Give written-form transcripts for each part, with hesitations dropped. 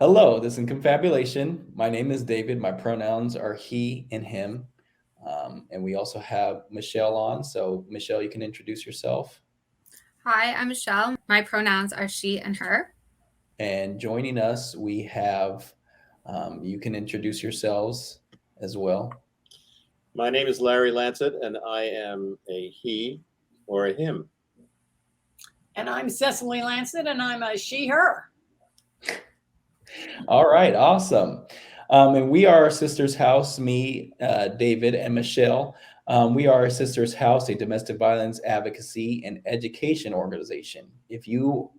Hello, this is Confabulation. My name is David. My pronouns are he and him. And we also have Michelle on. So, Michelle, you can introduce yourself. Hi, I'm Michelle. My pronouns are she and her. And joining us, we have, you can introduce yourselves as well. My name is Larry Lancet, and I am a he or a him. And I'm Cecily Lancet, and I'm a she, her. All right, awesome. And we are Sisters House, me, David, and Michelle. We are Sisters House, a domestic violence advocacy and education organization. If you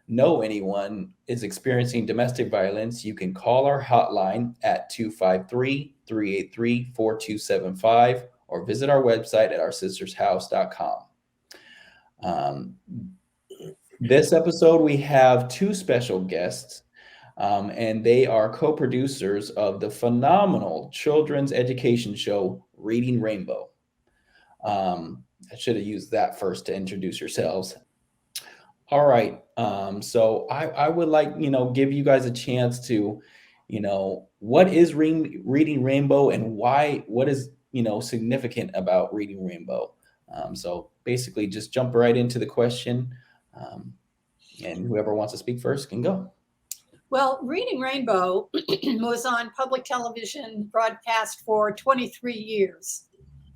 know anyone is experiencing domestic violence, you can call our hotline at 253-383-4275 or visit our website at oursistershouse.com. This episode, we have two special guests. And they are co-producers of the phenomenal children's education show, Reading Rainbow. I should have used that first to introduce yourselves. All right. So I would like, give you guys a chance to, what is Reading Rainbow and what is, significant about Reading Rainbow? So basically just jump right into the question. And whoever wants to speak first can go. Well, Reading Rainbow was on public television broadcast for 23 years,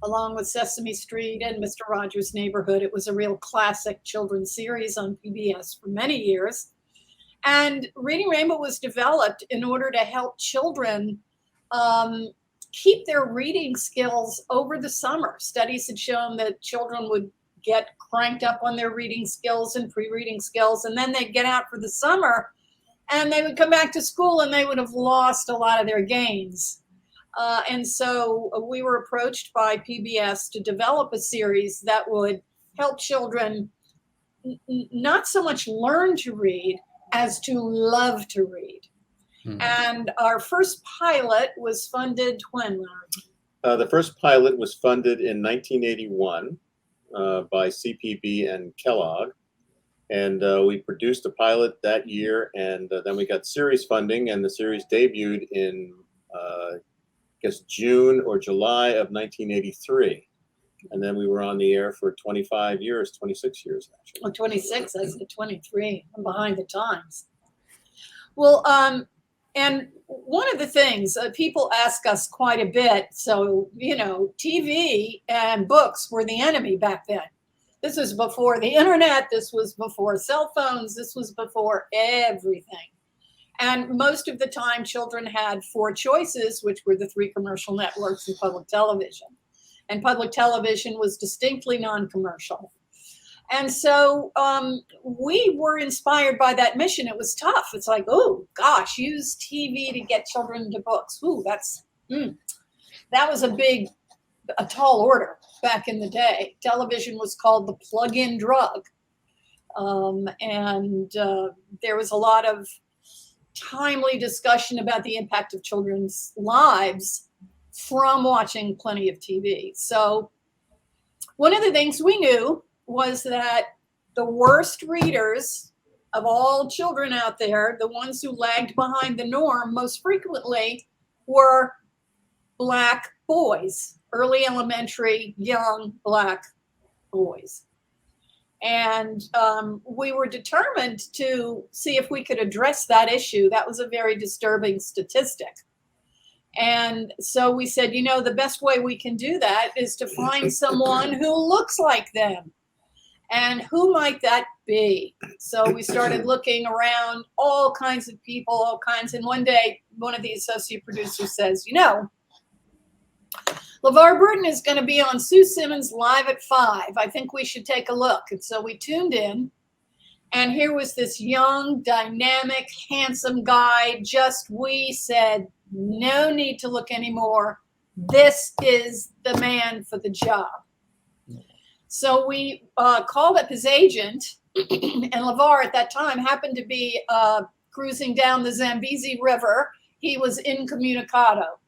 along with Sesame Street and Mr. Rogers' Neighborhood. It was a real classic children's series on PBS for many years. And Reading Rainbow was developed in order to help children keep their reading skills over the summer. Studies had shown that children would get cranked up on their reading skills and pre-reading skills, and then they'd get out for the summer and they would come back to school and they would have lost a lot of their gains. And so we were approached by PBS to develop a series that would help children not so much learn to read as to love to read. Mm-hmm. And our first pilot was funded when, Larry? The first pilot was funded in 1981 by CPB and Kellogg. And we produced a pilot that year, and then we got series funding, and the series debuted in, June or July of 1983. And then we were on the air for 25 years, 26 years, actually. Oh, 26, I said 23. I'm behind the times. Well, and one of the things people ask us quite a bit, so, TV and books were the enemy back then. This was before the internet. This was before cell phones. This was before everything. And most of the time, children had four choices, which were the three commercial networks and public television. And public television was distinctly non-commercial. And so we were inspired by that mission. It was tough. It's like, oh, gosh, use TV to get children to books. Ooh, that was a tall order back in the day. Television was called the plug-in drug. And there was a lot of timely discussion about the impact of children's lives from watching plenty of TV. So one of the things we knew was that the worst readers of all children out there, the ones who lagged behind the norm most frequently, were Black boys, early elementary, young Black boys. And we were determined to see if we could address that issue. That was a very disturbing statistic. And so we said, the best way we can do that is to find someone who looks like them. And who might that be? So we started looking around, all kinds of people, and one day, one of the associate producers says, LeVar Burton is going to be on Sue Simmons Live at 5. I think we should take a look. And so we tuned in, and here was this young, dynamic, handsome guy. We said, no need to look anymore. This is the man for the job. So we called up his agent, and LeVar at that time happened to be cruising down the Zambezi River. He was incommunicado.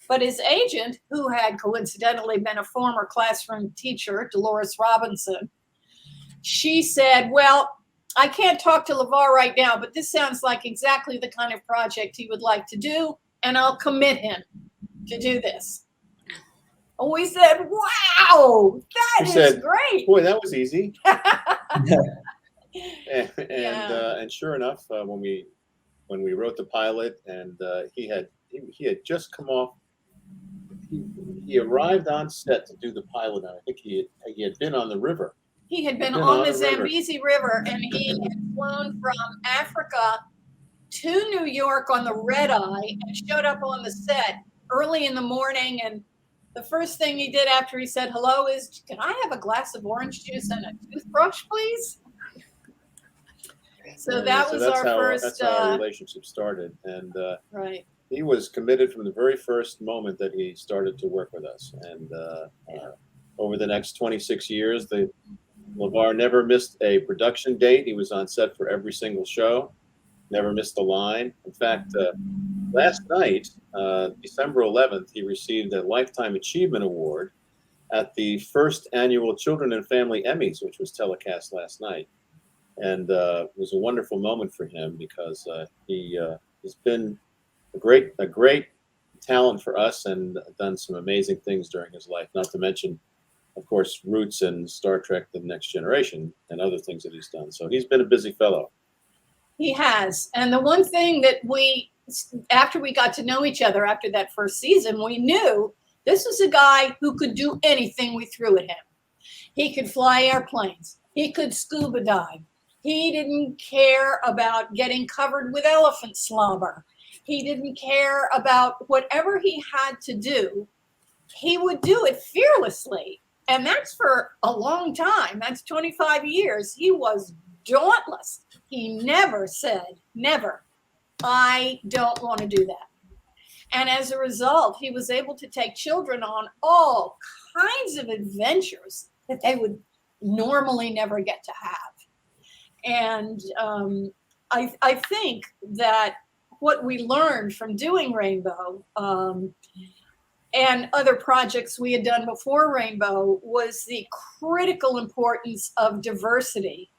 But his agent, who had coincidentally been a former classroom teacher, Dolores Robinson, she said, well, I can't talk to LeVar right now, but this sounds like exactly the kind of project he would like to do, and I'll commit him to do this. And we said, wow, that is great. Boy, that was easy. Yeah. And sure enough, when we wrote the pilot, and he had just come off. He arrived on set to do the pilot, and I think he had been on the river. He had been on the Zambezi River, and he had flown from Africa to New York on the red eye and showed up on the set early in the morning. And the first thing he did after he said hello is, can I have a glass of orange juice and a toothbrush, please? So that was our first. That's how our relationship started. And right. He was committed from the very first moment that he started to work with us. And over the next 26 years, LeVar never missed a production date. He was on set for every single show, never missed a line. In fact, last night, December 11th, he received a Lifetime Achievement Award at the first annual Children and Family Emmys, which was telecast last night. And it was a wonderful moment for him because he's been a great talent for us and done some amazing things during his life, not to mention, of course, Roots and Star Trek: The Next Generation and other things that he's done. So he's been a busy fellow. He has. And the one thing that after we got to know each other after that first season, we knew this was a guy who could do anything we threw at him. He could fly airplanes. He could scuba dive. He didn't care about getting covered with elephant slobber. He didn't care about whatever he had to do. He would do it fearlessly. And that's for a long time. That's 25 years. He was dauntless. He never said, never, I don't want to do that. And as a result, he was able to take children on all kinds of adventures that they would normally never get to have. And I think that what we learned from doing Rainbow and other projects we had done before Rainbow was the critical importance of diversity,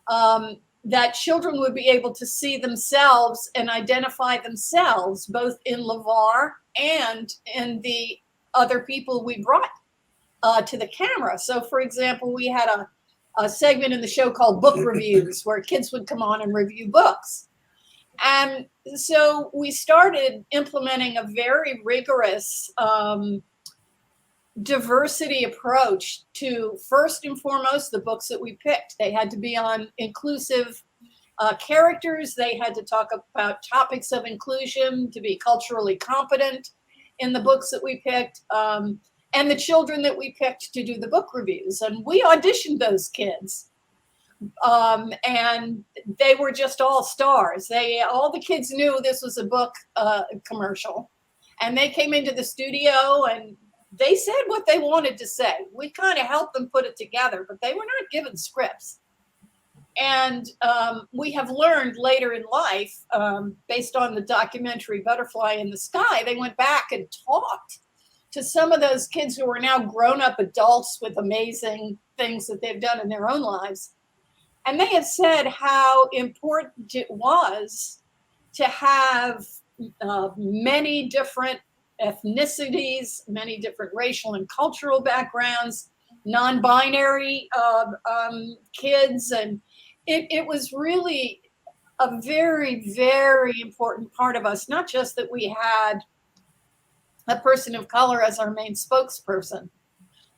that children would be able to see themselves and identify themselves both in LeVar and in the other people we brought to the camera. So, for example, we had a segment in the show called Book Reviews where kids would come on and review books. And so we started implementing a very rigorous diversity approach to, first and foremost, the books that we picked. They had to be on inclusive characters. They had to talk about topics of inclusion, to be culturally competent in the books that we picked, and the children that we picked to do the book reviews. And we auditioned those kids. And they were just all stars. All the kids knew this was a book commercial, and they came into the studio and they said what they wanted to say. We kind of helped them put it together, but they were not given scripts. And we have learned later in life, based on the documentary Butterfly in the Sky, they went back and talked to some of those kids who are now grown-up adults with amazing things that they've done in their own lives. And they have said how important it was to have many different ethnicities, many different racial and cultural backgrounds, non-binary kids. And it was really a very, very important part of us, not just that we had a person of color as our main spokesperson,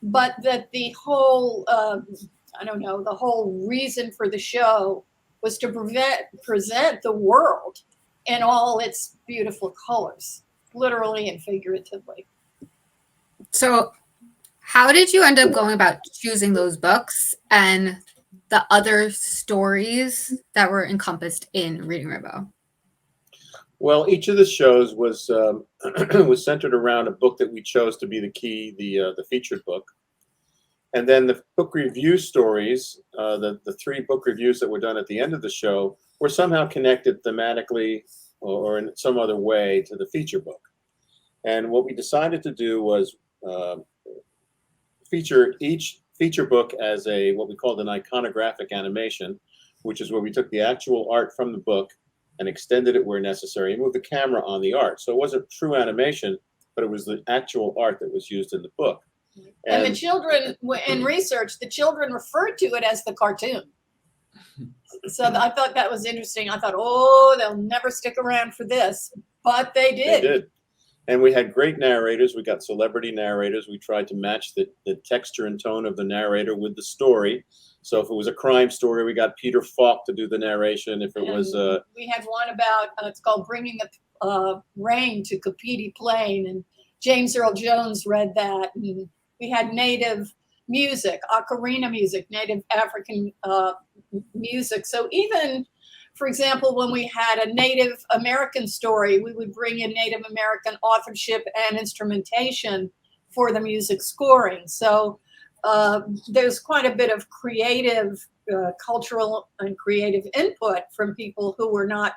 but that the whole the whole reason for the show was to present the world in all its beautiful colors, literally and figuratively. So how did you end up going about choosing those books and the other stories that were encompassed in Reading Rainbow? Well, each of the shows was was centered around a book that we chose to be the key, the featured book. And then the book review stories, the 3 book reviews that were done at the end of the show, were somehow connected thematically or in some other way to the feature book. And what we decided to do was feature each feature book as a what we called an iconographic animation, which is where we took the actual art from the book and extended it where necessary and moved the camera on the art. So it wasn't true animation, but it was the actual art that was used in the book. And the children, in research, the children referred to it as the cartoon. So I thought that was interesting. I thought, oh, they'll never stick around for this, but they did. They did. And we had great narrators. We got celebrity narrators. We tried to match the texture and tone of the narrator with the story. So if it was a crime story, we got Peter Falk to do the narration. If it was we had one about it's called Bringing the Rain to Kapiti Plain, and James Earl Jones read that. And we had native music, ocarina music, native African music. So even, for example, when we had a Native American story, we would bring in Native American authorship and instrumentation for the music scoring. So there's quite a bit of creative, cultural and creative input from people who were not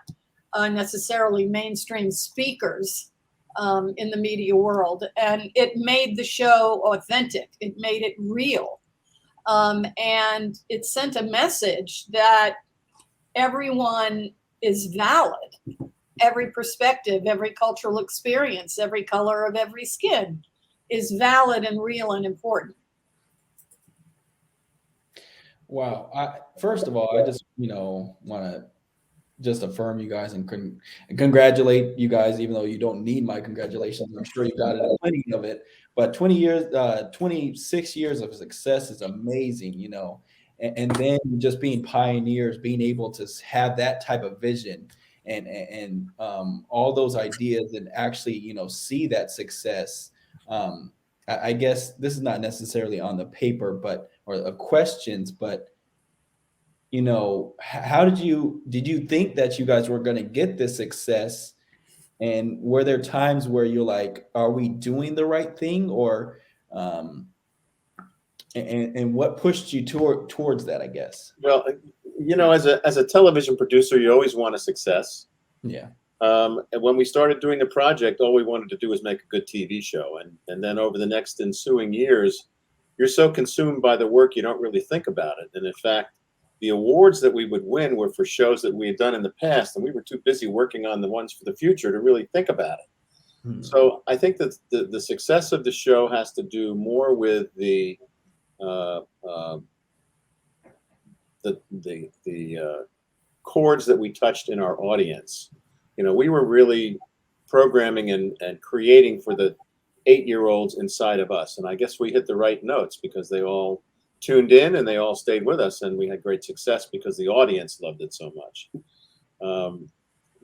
necessarily mainstream speakers in the media world. And it made the show authentic. It made it real. And it sent a message that everyone is valid. Every perspective, every cultural experience, every color of every skin is valid and real and important. Wow. First of all, I just, want to just affirm you guys and congratulate you guys, even though you don't need my congratulations. I'm sure you got plenty of it. But 26 years of success is amazing, and then just being pioneers, being able to have that type of vision and all those ideas and actually, see that success. I guess this is not necessarily on the paper, or questions, but how did you think that you guys were going to get this success? And were there times where you're like, are we doing the right thing? Or and what pushed you towards that, I guess? Well, as a television producer, you always want a success. Yeah. And when we started doing the project, all we wanted to do was make a good TV show. And then over the next ensuing years, you're so consumed by the work, you don't really think about it. And in fact, the awards that we would win were for shows that we had done in the past, and we were too busy working on the ones for the future to really think about it. Hmm. So I think that the success of the show has to do more with the chords that we touched in our audience. We were really programming and creating for the 8-year-olds inside of us. And I guess we hit the right notes because they all tuned in and they all stayed with us, and we had great success because the audience loved it so much.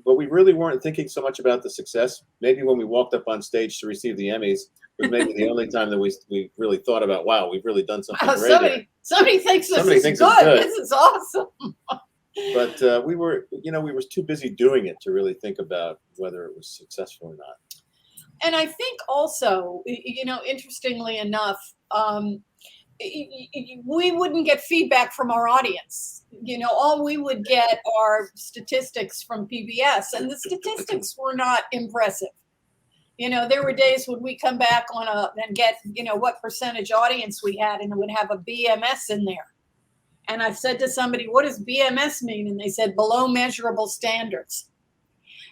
But we really weren't thinking so much about the success. Maybe when we walked up on stage to receive the Emmys was maybe the only time that we really thought about, wow, we've really done something great. Somebody thinks this is good. This is awesome. But we were too busy doing it to really think about whether it was successful or not. And I think also, interestingly enough, we wouldn't get feedback from our audience. All we would get are statistics from PBS, and the statistics were not impressive. There were days when we come back and get, what percentage audience we had, and it would have a BMS in there. And I said to somebody, what does BMS mean? And they said, below measurable standards.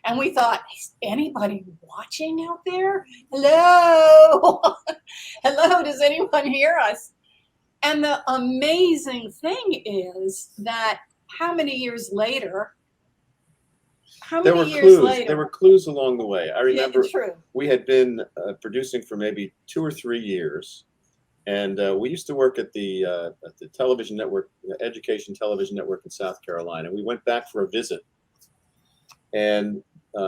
And we thought, is anybody watching out there? Hello? Hello, does anyone hear us? And the amazing thing is that how many years later? There were clues along the way. I remember we had been producing for maybe 2 or 3 years. And we used to work at the television network, Education Television Network in South Carolina. We went back for a visit. And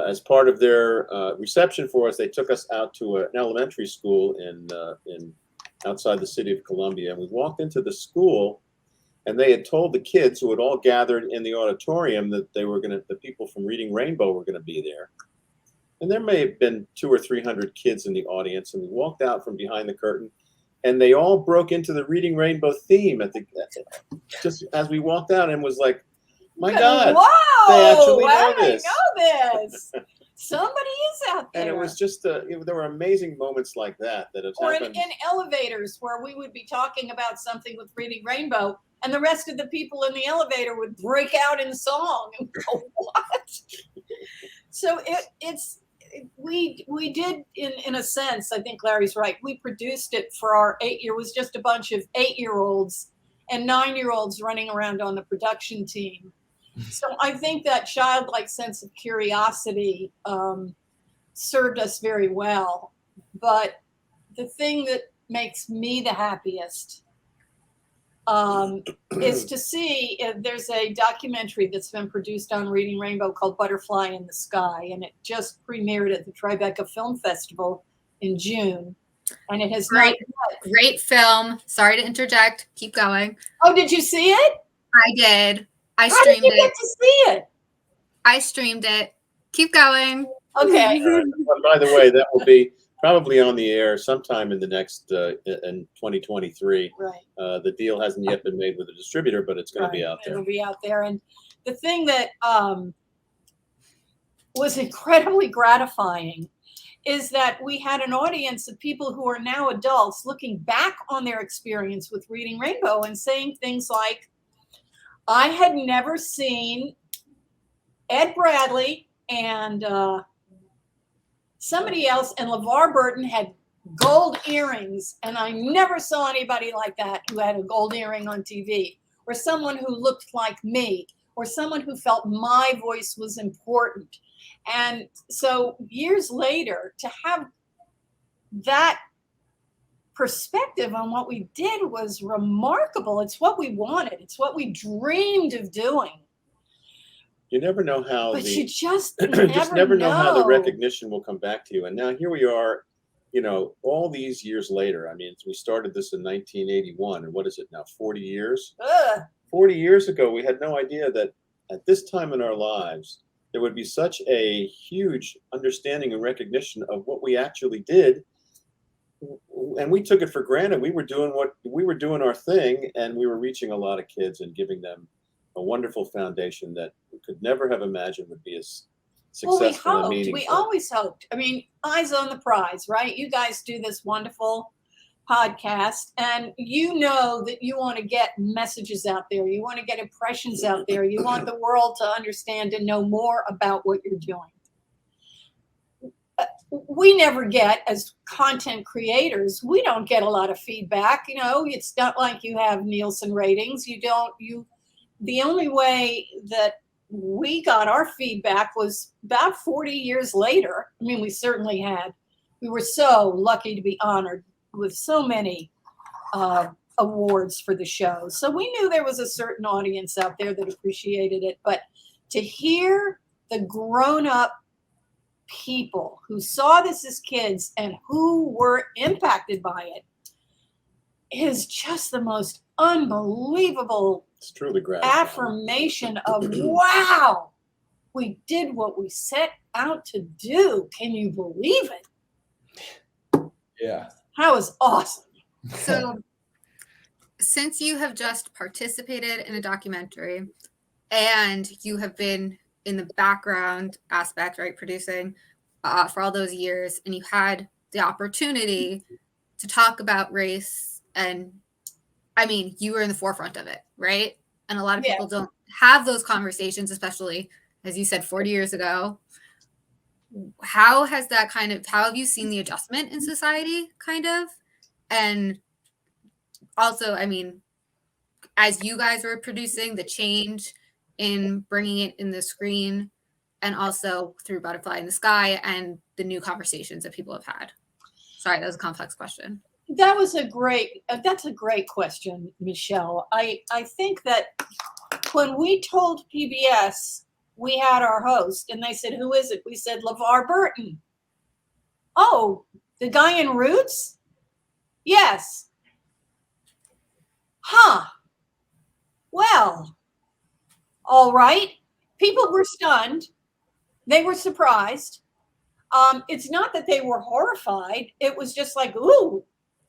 as part of their reception for us, they took us out to an elementary school in outside the city of Columbia. And we walked into the school, and they had told the kids who had all gathered in the auditorium that the people from Reading Rainbow were going to be there. And there may have been 200 or 300 kids in the audience. And we walked out from behind the curtain, and they all broke into the Reading Rainbow theme just as we walked out, and was like, my God, wow, they actually know this. I know this. Somebody is out there. And it was just, there were amazing moments like that have or happened. in elevators where we would be talking about something with Reading Rainbow, and the rest of the people in the elevator would break out in song and go, what? So we did, in a sense, I think Larry's right. We produced it for our 8-year, it was just a bunch of 8-year-olds and 9-year-olds running around on the production team. So I think that childlike sense of curiosity served us very well. But the thing that makes me the happiest is to see if there's a documentary that's been produced on Reading Rainbow called Butterfly in the Sky, and it just premiered at the Tribeca Film Festival in June. And it has great film. Sorry to interject. Keep going. Oh, did you see it? I did. I How streamed did you it. get to see it? I streamed it. Keep going. Okay. By the way, that will be probably on the air sometime in the next in 2023. Right. The deal hasn't yet been made with the distributor, but it's going to be out there. It'll be out there. And the thing that was incredibly gratifying is that we had an audience of people who are now adults looking back on their experience with Reading Rainbow and saying things like, I had never seen Ed Bradley and somebody else, and LeVar Burton had gold earrings, and I never saw anybody like that who had a gold earring on TV, or someone who looked like me, or someone who felt my voice was important. And so years later, to have that perspective on what we did was remarkable. It's what we wanted. It's what we dreamed of doing. You never know how But you just never know how the recognition will come back to you. And now here we are, all these years later. I mean, we started this in 1981, and what is it now, 40 years? 40 years ago, we had no idea that at this time in our lives, there would be such a huge understanding and recognition of what we actually did. And we took it for granted. We were doing our thing, and we were reaching a lot of kids and giving them a wonderful foundation that we could never have imagined would be as successful and meaningful. We always hoped. I mean, eyes on the prize, right? You guys do this wonderful podcast, and you know that you want to get messages out there. You want to get impressions out there. You want the world to understand and know more about what you're doing. We never get, as content creators, we don't get a lot of feedback. It's not like you have Nielsen ratings. The only way that we got our feedback was about 40 years later. I mean, we were so lucky to be honored with so many awards for the show. So we knew there was a certain audience out there that appreciated it. But to hear the grown-up people who saw this as kids and who were impacted by it is just the most unbelievable It's truly gratifying. Affirmation of, wow, we did what we set out to do. Can you believe it? Yeah. That was awesome. So since you have just participated in a documentary and you have been in the background aspect, right, producing for all those years, and you had the opportunity to talk about race, and I mean, you were in the forefront of it, right? And a lot of people don't have those conversations, especially, as you said, 40 years ago. How have you seen the adjustment in society, kind of? And also, I mean, as you guys were producing, the change in bringing it in the screen, and also through Butterfly in the Sky and the new conversations that people have had. Sorry, that was a complex question. That's a great question, Michelle. I think that when we told PBS we had our host and they said, who is it? We said, LeVar Burton. Oh, the guy in Roots? Yes. Huh. Well, all right. People were stunned. They were surprised. It's not that they were horrified. It was just like, ooh,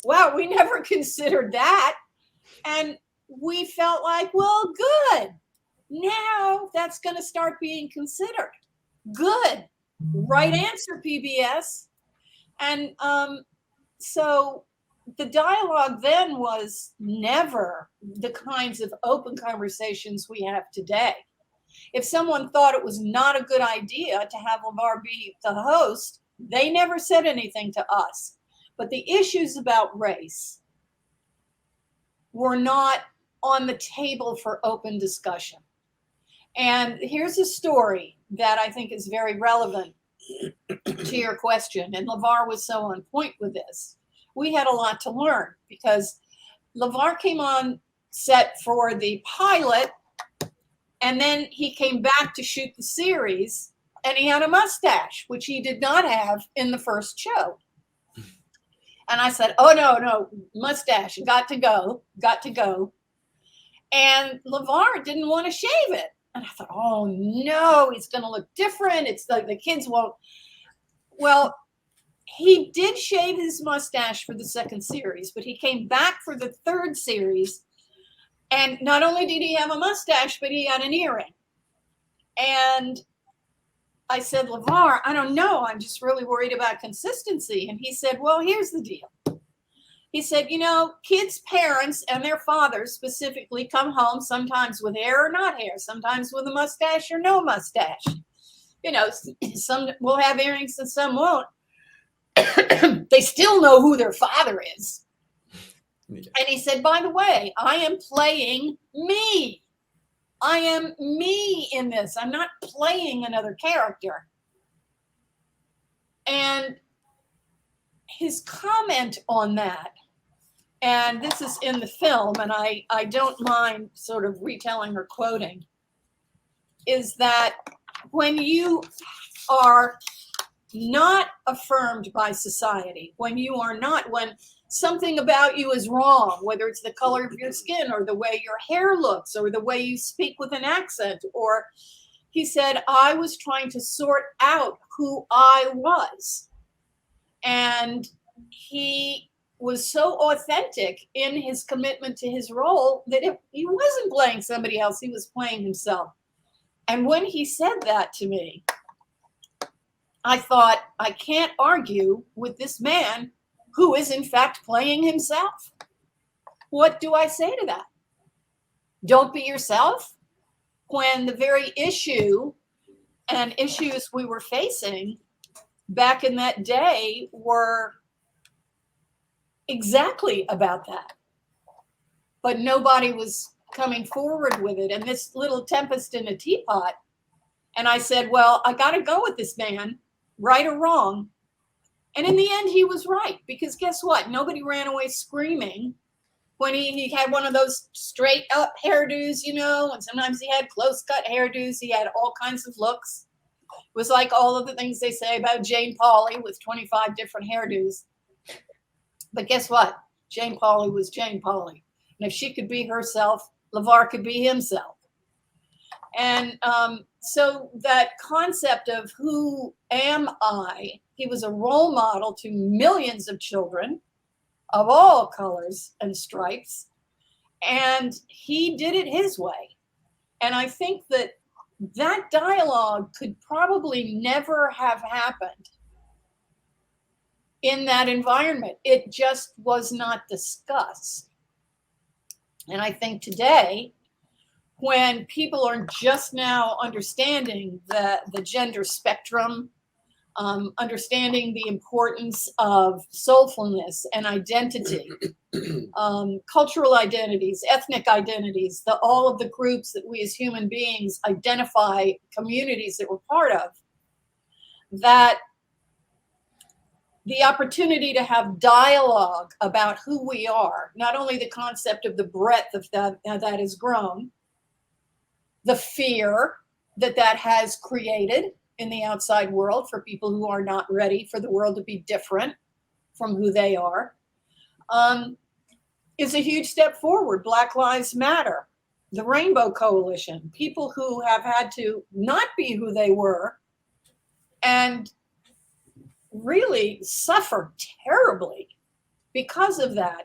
wow, we never considered that. And we felt like, well, good. Now that's going to start being considered. Good. Right answer, PBS. And so the dialogue then was never the kinds of open conversations we have today. If someone thought it was not a good idea to have LeVar be the host, they never said anything to us. But the issues about race were not on the table for open discussion. And here's a story that I think is very relevant to your question. And LeVar was so on point with this. We had a lot to learn because LeVar came on set for the pilot, and then he came back to shoot the series, and he had a mustache, which he did not have in the first show. And I said, oh, no, mustache, got to go. And LeVar didn't want to shave it. And I thought, oh, no, it's going to look different. It's like the kids won't. Well, he did shave his mustache for the second series, but he came back for the third series. And not only did he have a mustache, but he had an earring. And I said, LeVar, I don't know. I'm just really worried about consistency. And he said, well, here's the deal. He said, kids' parents and their fathers specifically come home sometimes with hair or not hair, sometimes with a mustache or no mustache. Some will have earrings and some won't. They still know who their father is. Yeah. And he said, by the way, I am playing me. I am me in this. I'm not playing another character. And his comment on that, and this is in the film, and I don't mind sort of retelling or quoting, is that when you are not affirmed by society, when something about you is wrong, whether it's the color of your skin or the way your hair looks or the way you speak with an accent, or he said, I was trying to sort out who I was. And he was so authentic in his commitment to his role that he wasn't playing somebody else, he was playing himself. And when he said that to me, I thought, I can't argue with this man who is in fact playing himself. What do I say to that? Don't be yourself? When the very issue and issues we were facing back in that day were exactly about that. But nobody was coming forward with it. And this little tempest in a teapot. And I said, well, I got to go with this man, right or wrong. And in the end, he was right, because guess what? Nobody ran away screaming when he had one of those straight up hairdos, and sometimes he had close cut hairdos. He had all kinds of looks. It was like all of the things they say about Jane Pauley with 25 different hairdos. But guess what? Jane Pauley was Jane Pauley. And if she could be herself, LeVar could be himself. And so that concept of who am I, he was a role model to millions of children of all colors and stripes. And he did it his way. And I think that dialogue could probably never have happened in that environment. It just was not discussed. And I think today, when people are just now understanding the gender spectrum, understanding the importance of soulfulness and identity, cultural identities, ethnic identities, all of the groups that we as human beings identify, communities that we're part of, that the opportunity to have dialogue about who we are, not only the concept of the breadth of that has grown, the fear that has created in the outside world for people who are not ready for the world to be different from who they are, is a huge step forward. Black Lives Matter, the Rainbow Coalition, people who have had to not be who they were and really suffer terribly because of that,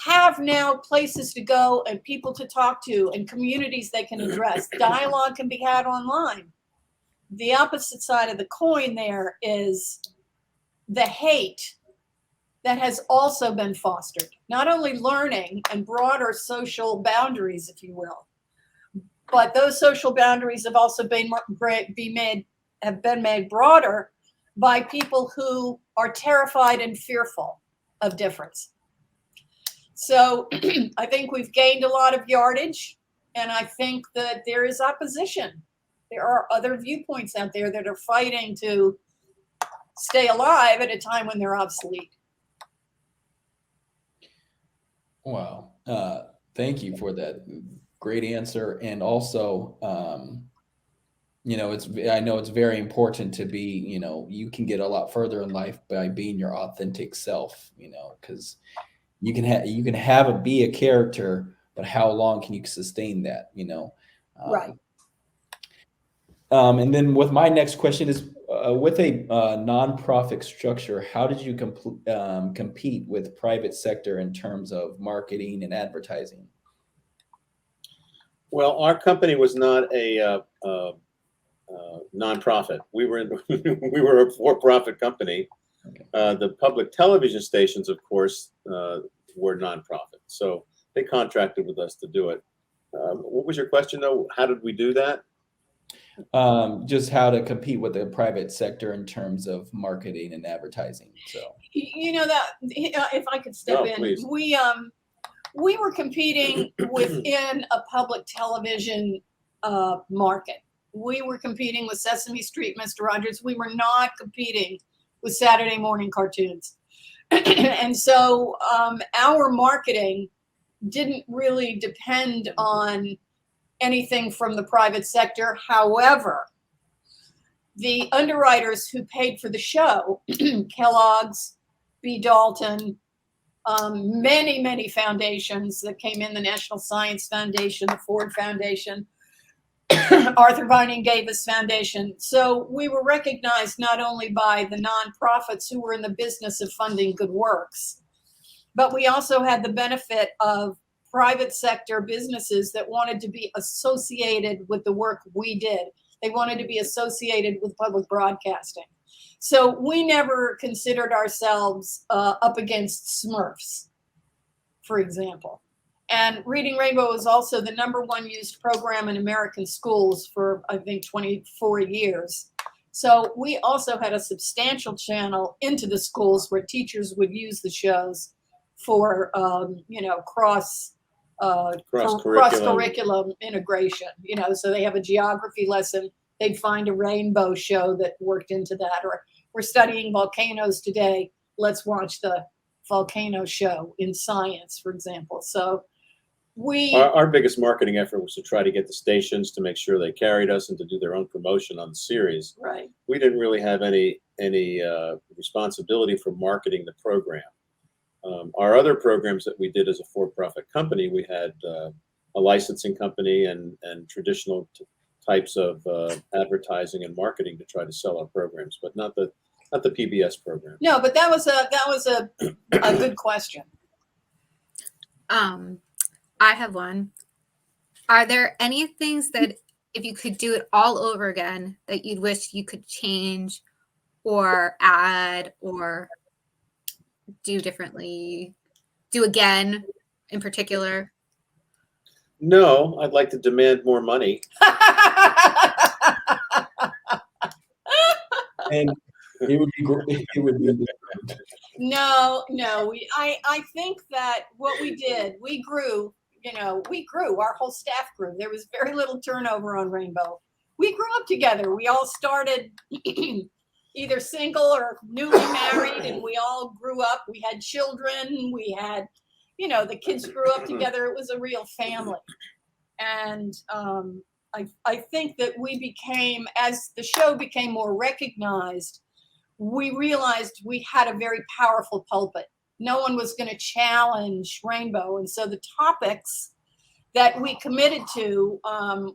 have now places to go and people to talk to and communities they can address. Dialogue can be had online. the opposite side of the coin there is the hate that has also been fostered. Not only learning and broader social boundaries, if you will, but those social boundaries have also been made broader by people who are terrified and fearful of difference. So I think we've gained a lot of yardage, and I think that there is opposition. There are other viewpoints out there that are fighting to stay alive at a time when they're obsolete. Wow. Thank you for that great answer. And also, I know it's very important to be, you can get a lot further in life by being your authentic self, because you can be a character, but how long can you sustain that, Right. And then with my next question is, with a nonprofit structure, how did you compete with private sector in terms of marketing and advertising? Well, our company was not a nonprofit. We were we were a for-profit company. Okay. The public television stations, of course, were nonprofit, so they contracted with us to do it. What was your question, though? How did we do that? Just how to compete with the private sector in terms of marketing and advertising. So, If I could step in, please. We were competing within a public television market. We were competing with Sesame Street, Mr. Rogers. We were not competing with Saturday morning cartoons. And so our marketing didn't really depend on anything from the private sector. However, the underwriters who paid for the show, Kellogg's, B. Dalton, many foundations that came in, the National Science Foundation, the Ford Foundation, Arthur Vining Davis Foundation. So we were recognized not only by the nonprofits who were in the business of funding good works, but we also had the benefit of private sector businesses that wanted to be associated with the work we did. They wanted to be associated with public broadcasting. So we never considered ourselves up against Smurfs, for example. And Reading Rainbow is also the #1 used program in American schools for, I think, 24 years. So we also had a substantial channel into the schools where teachers would use the shows for, cross-curriculum integration. So they have a geography lesson, they'd find a rainbow show that worked into that. Or we're studying volcanoes today, let's watch the volcano show in science, for example. So our biggest marketing effort was to try to get the stations to make sure they carried us and to do their own promotion on the series. Right. We didn't really have any responsibility for marketing the program. Our other programs that we did as a for-profit company, we had a licensing company and traditional types of advertising and marketing to try to sell our programs, but not the PBS program. No, but that was a good question. I have one. Are there any things that, if you could do it all over again, that you'd wish you could change or add or do differently, do again in particular? No, I'd like to demand more money. and it would be great. It would be No. I think that what we did, we grew. Our whole staff grew. There was very little turnover on Rainbow. We grew up together. We all started either single or newly married, and we all grew up. We had children. We had, the kids grew up together. It was a real family. And I think that we became, as the show became more recognized, we realized we had a very powerful pulpit. No one was going to challenge Rainbow. And so the topics that we committed to,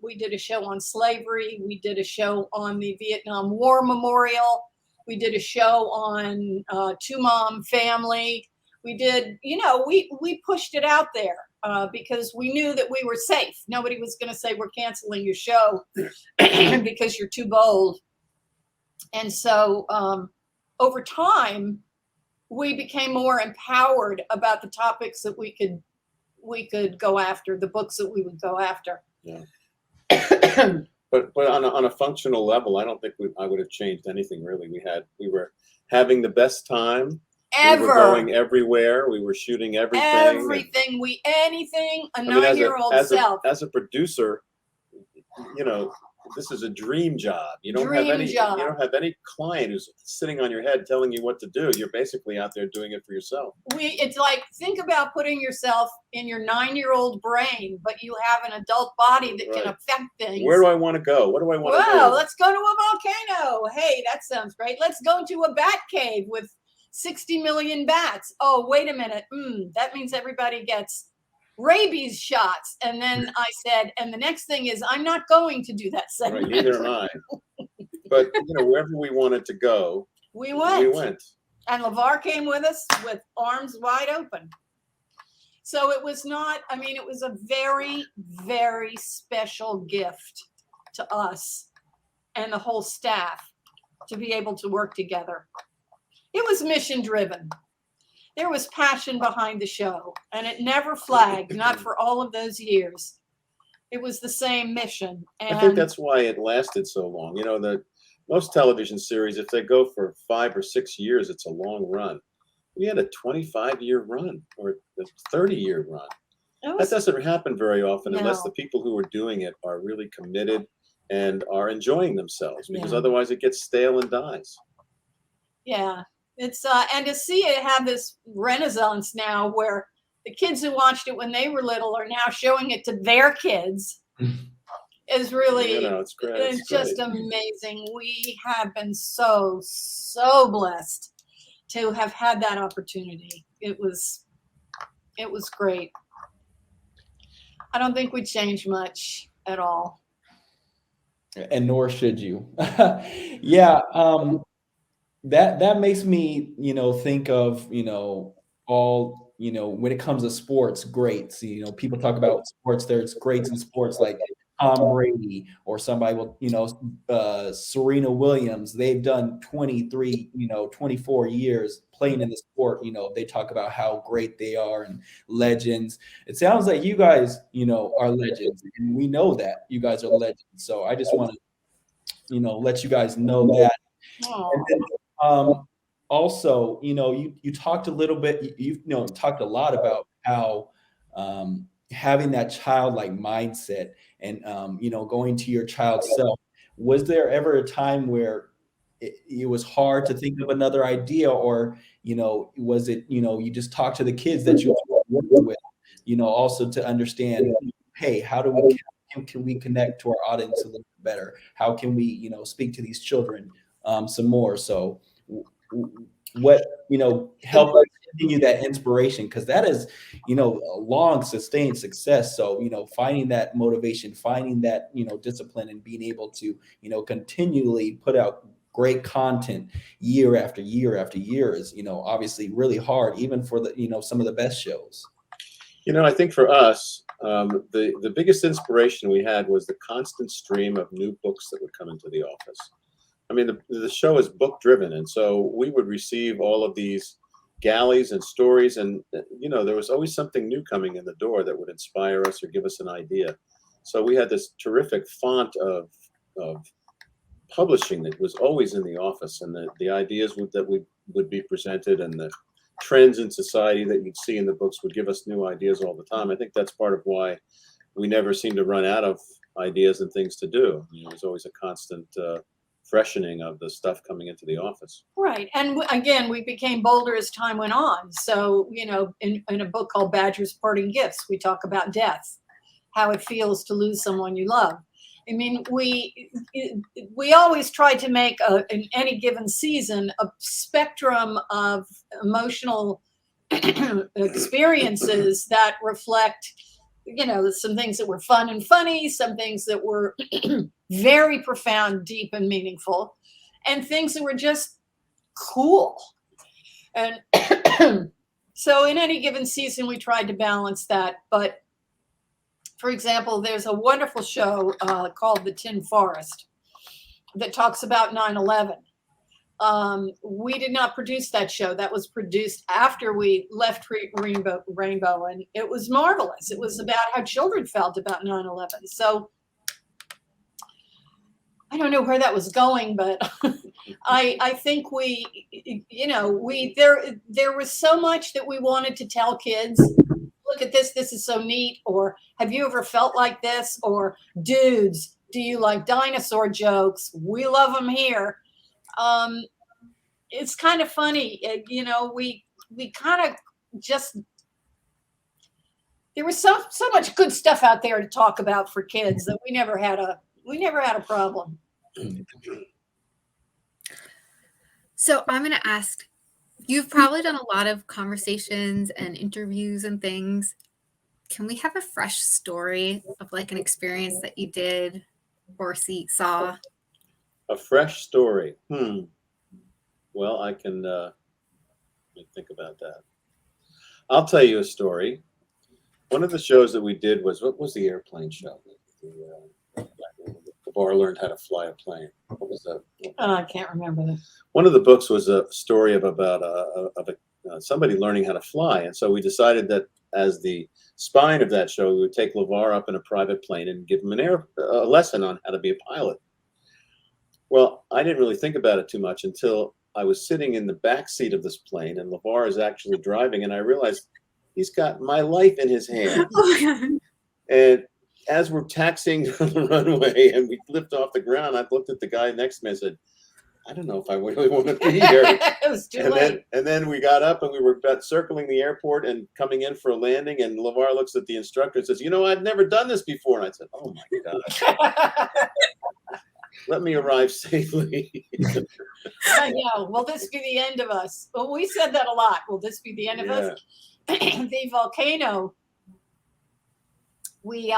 we did a show on slavery. We did a show on the Vietnam War Memorial. We did a show on two-mom family. We did, we pushed it out there because we knew that we were safe. Nobody was going to say, we're canceling your show because you're too bold And so over time, we became more empowered about the topics that we could go after, the books that we would go after. Yeah. But on a functional level, I don't think I would have changed anything really. We were having the best time. Ever. We were going everywhere. We were shooting everything. Anything a I mean, 9-year-old self. as a producer, you know, this is a dream job. You don't Dream have any job. you don't have any client who's sitting on your head telling you what to do. You're basically out there doing it for yourself. It's like, think about putting yourself in your 9-year-old brain, but you have an adult body that can Right. affect things. Where do I want to go? What do I want to do? Well, let's go to a volcano. Hey, that sounds great. Let's go to a bat cave with 60 million bats. Oh, wait a minute. That means everybody gets rabies shots. And then I said, and the next thing is, I'm not going to do that segment. Right, neither am I. But wherever we wanted to go, we went. We went. And LeVar came with us with arms wide open. So it was not, I mean, it was a very, very special gift to us and the whole staff to be able to work together. It was mission driven. There was passion behind the show, and it never flagged, not for all of those years. It was the same mission. And I think that's why it lasted so long. Most television series, if they go for 5 or 6 years, it's a long run. We had a 25-year run or a 30-year run. That doesn't happen very often unless the people who are doing it are really committed and are enjoying themselves, because otherwise it gets stale and dies. Yeah. It's and to see it have this renaissance now where the kids who watched it when they were little are now showing it to their kids is really, it's great. It's just amazing. We have been so, so blessed to have had that opportunity. It was great. I don't think we changed much at all. And nor should you. Yeah. That makes me, think of, all, when it comes to sports greats, people talk about sports, there's greats in sports like Tom Brady or somebody will, Serena Williams. They've done 23, 24 years playing in the sport. They talk about how great they are and legends. It sounds like you guys, are legends, and we know that you guys are legends. So I just want to, let you guys know that. And then, also, you talked a little bit, you've talked a lot about how having that childlike mindset and, going to your child self. Was there ever a time where it was hard to think of another idea, or, was it, you just talk to the kids that you work with, also to understand, hey, how can we connect to our audience a little bit better? How can we, speak to these children some more? So what, help us continue that inspiration, because that is, a long sustained success. So, finding that motivation, finding that, discipline, and being able to, continually put out great content year after year after year is, obviously really hard, even for the, some of the best shows. I think for us, the biggest inspiration we had was the constant stream of new books that would come into the office. I mean, the show is book driven. And so we would receive all of these galleys and stories. And, there was always something new coming in the door that would inspire us or give us an idea. So we had this terrific font of publishing that was always in the office. And the ideas that would be presented and the trends in society that you'd see in the books would give us new ideas all the time. I think that's part of why we never seem to run out of ideas and things to do. There's always a constant freshening of the stuff coming into the office. Right. And again, we became bolder as time went on. So, in a book called Badger's Parting Gifts, we talk about death, how it feels to lose someone you love. I mean, we always try to make in any given season a spectrum of emotional experiences that reflect, some things that were fun and funny, some things that were very profound, deep, and meaningful, and things that were just cool. And so in any given season, we tried to balance that. But for example, there's a wonderful show called The Tin Forest that talks about 9/11 We did not produce that show. That was produced after we left Rainbow, and it was marvelous. It was about how children felt about 9/11. So I don't know where that was going, but I think there was so much that we wanted to tell kids. Look at this. This is so neat. Or have you ever felt like this? Or dudes, do you like dinosaur jokes? We love them here. It's kind of funny. We kind of just, there was so much good stuff out there to talk about for kids that we never had a problem. So I'm going to ask, you've probably done a lot of conversations and interviews and things. Can we have a fresh story of like an experience that you did or saw? A fresh story. Well, I can think about that. I'll tell you a story. One of the shows that we did was, what was the airplane show? The bar learned how to fly a plane. What was that? I can't remember that. One of the books was a story about somebody learning how to fly, and so we decided that as the spine of that show, we would take LeVar up in a private plane and give him a lesson on how to be a pilot. Well, I didn't really think about it too much until I was sitting in the back seat of this plane, and LeVar is actually driving, and I realized he's got my life in his hand. And as we're taxiing the runway and we lift off the ground, I looked at the guy next to me and said, I don't know if I really want to be here. It was too late. And then we got up and we were circling the airport and coming in for a landing. And LeVar looks at the instructor and says, I've never done this before. And I said, oh my God. Let me arrive safely. I know. Will this be the end of us? Well, we said that a lot. Will this be the end of us? The volcano. We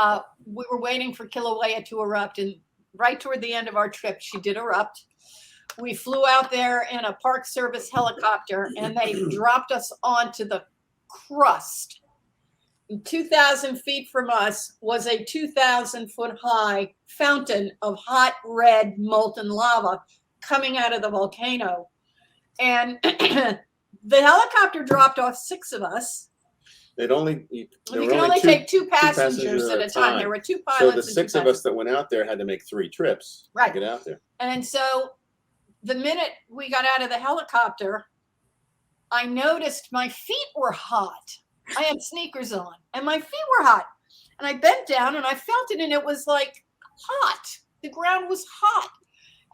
were waiting for Kilauea to erupt, and right toward the end of our trip, she did erupt. We flew out there in a Park Service helicopter, and they dropped us onto the crust. 2,000 feet from us was a 2,000-foot high fountain of hot red molten lava coming out of the volcano. And the helicopter dropped off 6 of us. You can only take two passengers at a time. There were 2 pilots. So the 6 of us that went out there had to make 3 trips to get out there. And so the minute we got out of the helicopter, I noticed my feet were hot. I had sneakers on and my feet were hot. And I bent down and I felt it, and it was like hot. The ground was hot.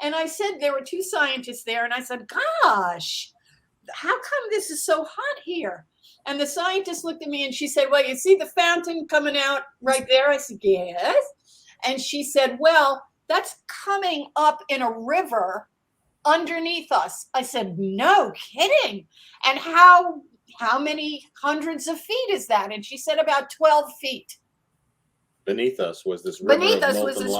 And I said, there were 2 scientists there, and I said, gosh, how come this is so hot here? And the scientist looked at me and she said, well, you see the fountain coming out right there? I said, yes. And she said, well, that's coming up in a river underneath us. I said, no kidding. And how many hundreds of feet is that? And she said about 12 feet. Beneath us was this river.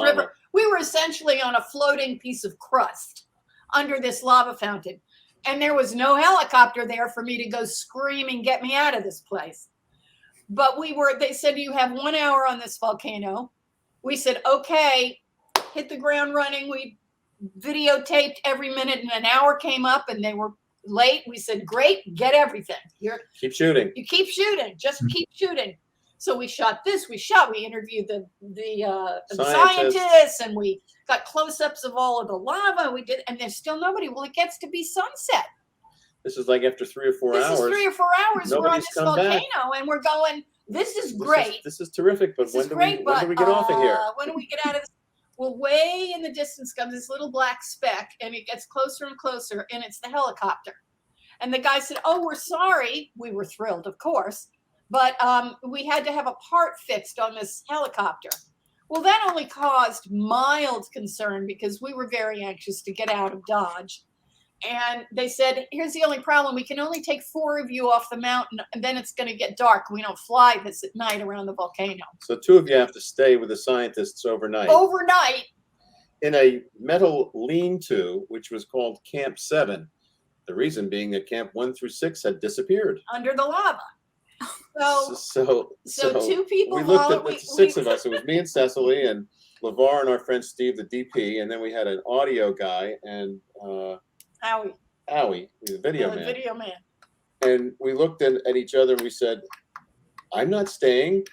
River. We were essentially on a floating piece of crust under this lava fountain. And there was no helicopter there for me to go screaming, get me out of this place. But they said, you have 1 hour on this volcano. We said, okay, hit the ground running. We videotaped every minute, and an hour came up and they were late. We said, great, get everything. Keep shooting. You keep shooting, just keep shooting. So we shot this, we interviewed the scientists, and we got close-ups of all of the lava. We did, and there's still nobody. Well, it gets to be sunset. This is like after 3 or 4 hours. This is 3 or 4 hours. We're on this volcano, and we're going, this is great. This is terrific, but when do we get off of here? When do we get out of this? Well, way in the distance comes this little black speck, and it gets closer and closer, and it's the helicopter. And the guy said, oh, we're sorry. We were thrilled, of course. But we had to have a part fixed on this helicopter. Well, that only caused mild concern because we were very anxious to get out of Dodge. And they said, here's the only problem. We can only take 4 of you off the mountain, and then it's going to get dark. We don't fly this at night around the volcano. So 2 of you have to stay with the scientists overnight. In a metal lean-to, which was called Camp 7. The reason being that Camp 1 through 6 had disappeared. Under the lava. So 2 people. We looked at the 6 of us. It was me and Cecily and LeVar and our friend Steve, the DP, and then we had an audio guy and Howie, the video man. Video man. And we looked at each other and we said, I'm not staying.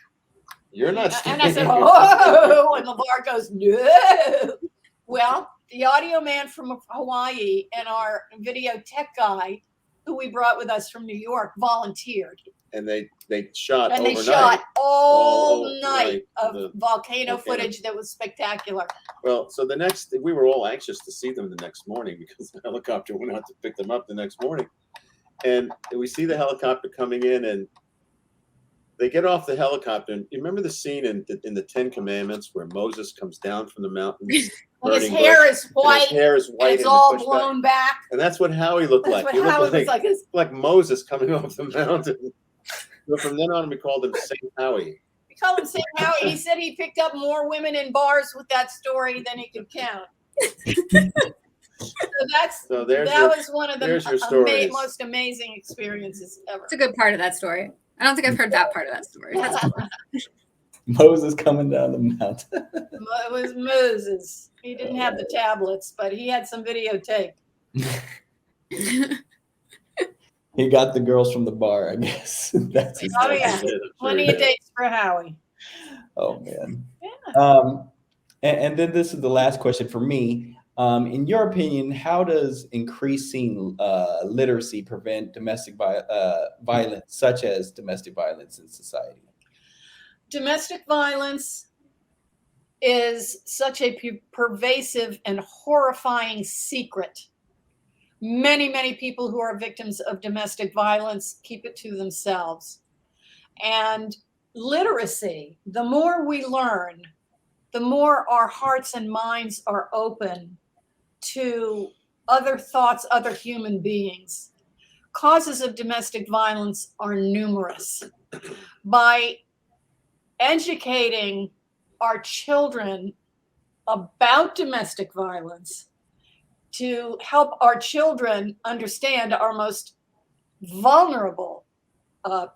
You're not staying. And I said, oh, and LeVar goes, no. Well, the audio man from Hawaii and our video tech guy, who we brought with us from New York, volunteered. And they shot And overnight. they shot all night of the volcano footage that was spectacular. Well, so we were all anxious to see them the next morning because the helicopter went out to pick them up the next morning. And we see the helicopter coming in, and they get off the helicopter. And you remember the scene in the Ten Commandments where Moses comes down from the mountain? And his hair is white. His hair is white. And it's all blown back. And that's what Howie looked like. That's He what Howie looked was like. like Moses coming off the mountain. So from then on, we called him Saint Howie. We call him Saint Howie. He said he picked up more women in bars with that story than he could count. So that was one of the most amazing experiences ever. It's a good part of that story. I don't think I've heard that part of that story. Moses coming down the mountain. It was Moses. He didn't have the tablets, but he had some videotape. He got the girls from the bar, I guess. That's his Plenty of dates for Howie. Oh, man. Yeah. And then this is the last question for me. In your opinion, how does increasing literacy prevent domestic violence, such as domestic violence in society? Domestic violence is such a pervasive and horrifying secret. Many, many people who are victims of domestic violence keep it to themselves. And literacy, the more we learn, the more our hearts and minds are open to other thoughts, other human beings. Causes of domestic violence are numerous. By educating our children about domestic violence, to help our children understand our most vulnerable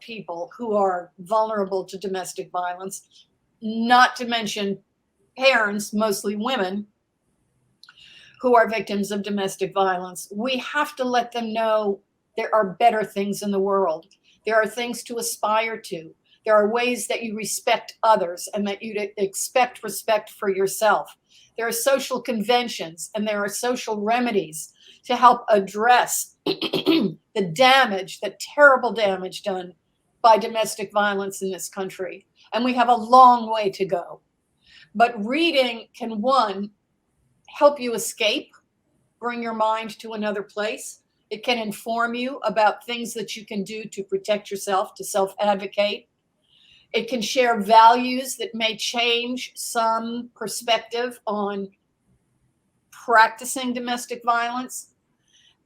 people who are vulnerable to domestic violence, not to mention parents, mostly women, who are victims of domestic violence. We have to let them know there are better things in the world. There are things to aspire to. There are ways that you respect others and that you expect respect for yourself. There are social conventions and there are social remedies to help address the damage, the terrible damage done by domestic violence in this country. And we have a long way to go. But reading can, one, help you escape, bring your mind to another place. It can inform you about things that you can do to protect yourself, to self-advocate. It can share values that may change some perspective on practicing domestic violence.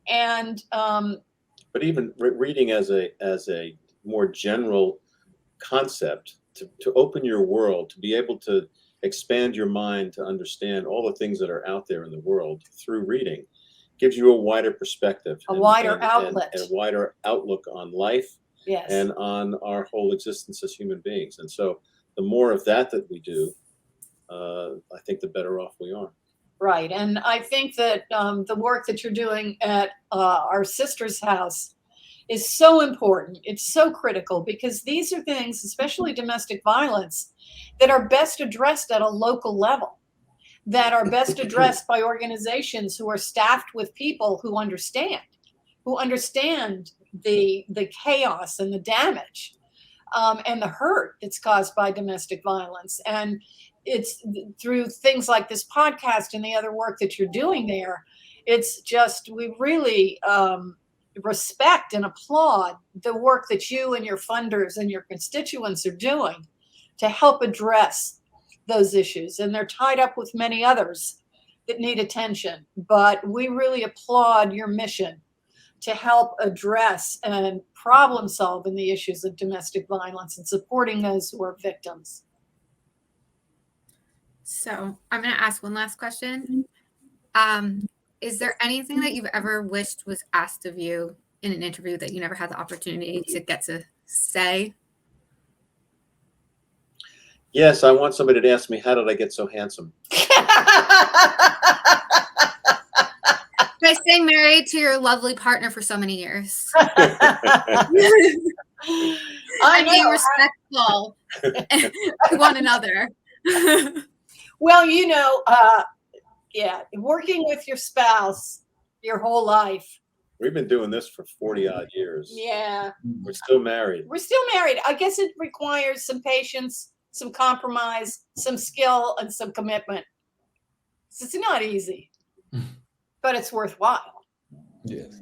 And but even reading as a more general concept, to open your world, to be able to expand your mind, to understand all the things that are out there in the world through reading, gives you a wider perspective, wider outlet, and a wider outlook on life. Yes. And on our whole existence as human beings. And so the more of that we do, I think the better off we are. Right. And I think that the work that you're doing at our sister's house is so important. It's so critical because these are things, especially domestic violence, that are best addressed at a local level, that are best addressed by organizations who are staffed with people who understand the chaos and the damage and the hurt that's caused by domestic violence. And it's through things like this podcast and the other work that you're doing there. It's just, we really respect and applaud the work that you and your funders and your constituents are doing to help address those issues. And they're tied up with many others that need attention. But we really applaud your mission to help address and problem solve in the issues of domestic violence and supporting those who are victims. So I'm going to ask one last question. Is there anything that you've ever wished was asked of you in an interview that you never had the opportunity to get to say? Yes, I want somebody to ask me, how did I get so handsome? Because by staying married to your lovely partner for so many years. I And being know. respectful to one another. Well, working with your spouse your whole life. We've been doing this for 40 odd years. Yeah. We're still married. We're still married. I guess it requires some patience, some compromise, some skill, and some commitment. It's not easy, but it's worthwhile. Yes.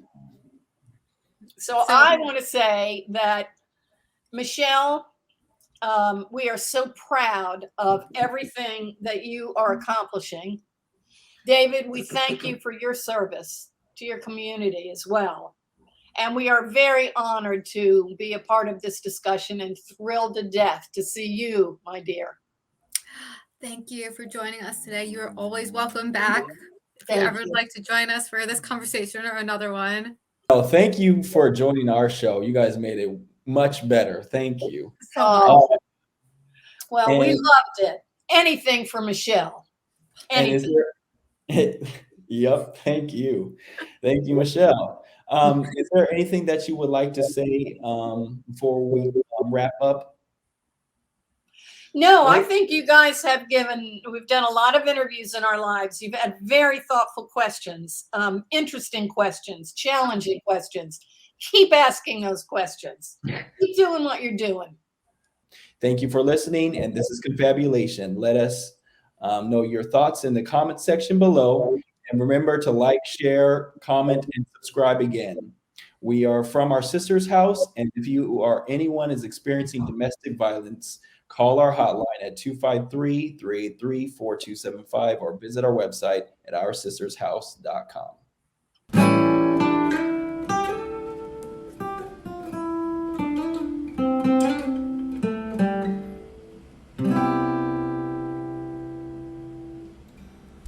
So I want to say that, Michelle, we are so proud of everything that you are accomplishing. David, we thank you for your service to your community as well. And we are very honored to be a part of this discussion and thrilled to death to see you, my dear. Thank you for joining us today. You're always welcome back. If you Thank ever would like to join us for this conversation or another one. Oh, thank you for joining our show. You guys made it much better. Thank you. So much. Oh, well, we And- loved it. Anything for Michelle. And is Anything. there, yep, thank you. Thank you, Michelle. Is there anything that you would like to say before we wrap up? No, I think you guys we've done a lot of interviews in our lives. You've had very thoughtful questions, interesting questions, challenging questions. Keep asking those questions. Keep doing what you're doing. Thank you for listening, and this is Confabulation. Let us know your thoughts in the comment section below, and remember to like, share, comment, and subscribe again. We are from our sister's house, and if you or anyone is experiencing domestic violence, call our hotline at 253-383-4275 or visit our website at oursistershouse.com.